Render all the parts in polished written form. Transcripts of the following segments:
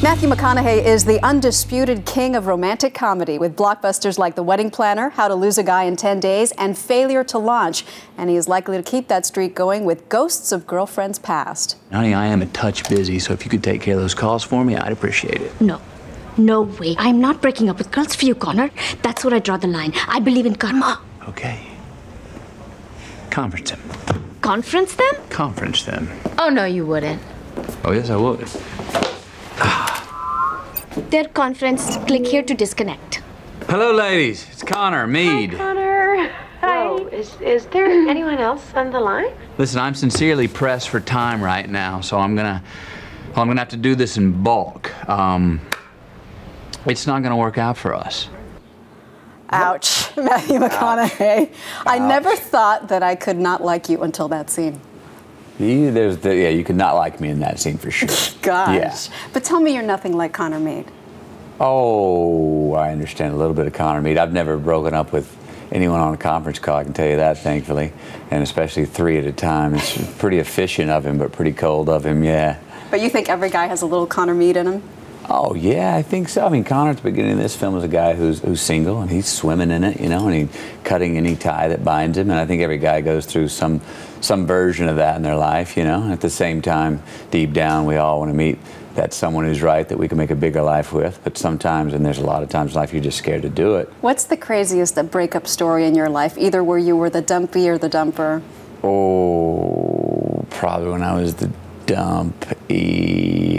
Matthew McConaughey is the undisputed king of romantic comedy with blockbusters like The Wedding Planner, How to Lose a Guy in 10 Days, and Failure to Launch. And he is likely to keep that streak going with Ghosts of Girlfriends Past. Honey, I am a touch busy, so if you could take care of those calls for me, I'd appreciate it. No. No way. I'm not breaking up with girls for you, Connor. That's where I draw the line. I believe in karma. Okay. Conference them. Conference them? Conference them. Oh, no, you wouldn't. Oh, yes, I would. Their conference. Click here to disconnect. Hello, ladies. It's Connor Mead. Hi, Connor. Hi. Whoa, is there anyone else on the line? Listen, I'm sincerely pressed for time right now, so I'm gonna have to do this in bulk. It's not gonna work out for us. Ouch, Matthew McConaughey. I never thought that I could not like you until that scene. You could not like me in that scene for sure. Gosh. Yeah. But tell me you're nothing like Connor Mead. Oh, I understand a little bit of Connor Mead. I've never broken up with anyone on a conference call, I can tell you that, thankfully. And especially 3 at a time. It's pretty efficient of him, but pretty cold of him, yeah. But you think every guy has a little Connor Mead in him? Oh, yeah, I think so. I mean, Connor at the beginning of this film is a guy who's single, and he's swimming in it, you know, and he's cutting any tie that binds him. And I think every guy goes through some version of that in their life, you know. And at the same time, deep down, we all want to meet that someone who's right, that we can make a bigger life with. But sometimes, and there's a lot of times in life, you're just scared to do it. What's the craziest breakup story in your life, either where you were the dumpy or the dumper? Oh, probably when I was the dumpy.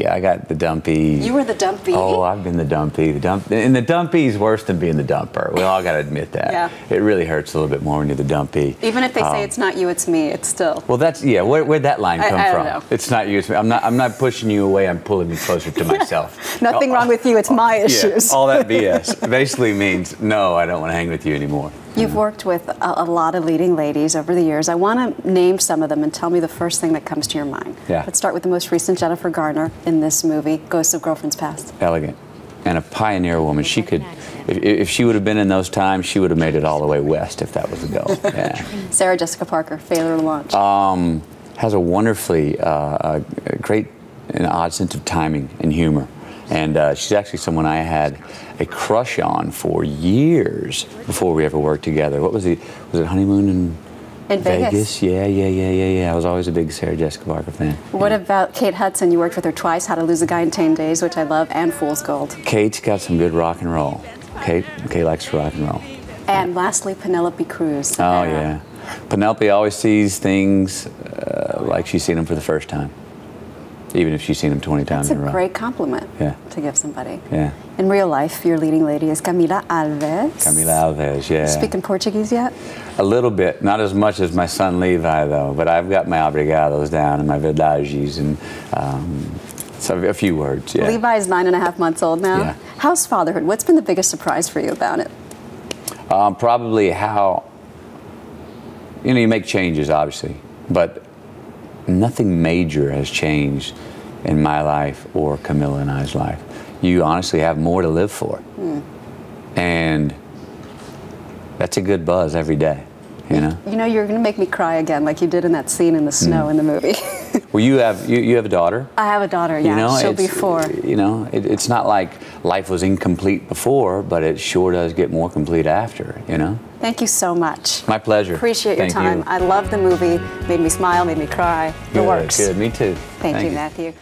I got the dumpy. You were the dumpy? Oh, I've been the dumpy. And the dumpy's worse than being the dumper. We all got to admit that. Yeah. It really hurts a little bit more when you're the dumpy. Even if they say it's not you, it's me, it's still. Well, that's, yeah, where'd that line come I from? don't know. It's not you, it's me. I'm not pushing you away, I'm pulling you closer to myself. Nothing wrong with you, it's my issues. Yeah, all that BS basically means, no, I don't want to hang with you anymore. You've worked with a lot of leading ladies over the years. I want to name some of them and tell me the first thing that comes to your mind. Yeah. Let's start with the most recent, Jennifer Garner, in this movie, Ghosts of Girlfriends Past. Elegant. And a pioneer woman. She could, if she would have been in those times, she would have made it all the way west if that was the goal. Yeah. Sarah Jessica Parker, Failure to Launch. Has a wonderfully great and odd sense of timing and humor. And she's actually someone I had a crush on for years before we ever worked together. What was it Honeymoon in Vegas? Yeah. I was always a big Sarah Jessica Parker fan. What about Kate Hudson? You worked with her twice, How to Lose a Guy in 10 Days, which I love, and Fool's Gold. Kate's got some good rock and roll. Kate likes to rock and roll. And lastly, Penelope Cruz. Oh, yeah. Penelope always sees things like she's seen them for the first time, even if she's seen them 20 times in a row. That's a great compliment to give somebody. Yeah. In real life, your leading lady is Camila Alves. Camila Alves, yeah. Speaking Portuguese yet? A little bit. Not as much as my son Levi, though. But I've got my obrigados down and my verdades and so a few words, yeah. Levi is 9.5 months old now. Yeah. How's fatherhood? What's been the biggest surprise for you about it? Probably how, you know, you make changes, obviously. But nothing major has changed in my life or Camilla and I's life. You honestly have more to live for. And that's a good buzz every day, you know? You know, you're going to make me cry again like you did in that scene in the snow in the movie. Well, you have a daughter? I have a daughter, yeah. You know, she'll be 4. You know, it's not like life was incomplete before, but it sure does get more complete after, you know? Thank you so much. My pleasure. Appreciate your time. I love the movie. Made me smile, made me cry. The works. Good, me too. Thank you, Matthew.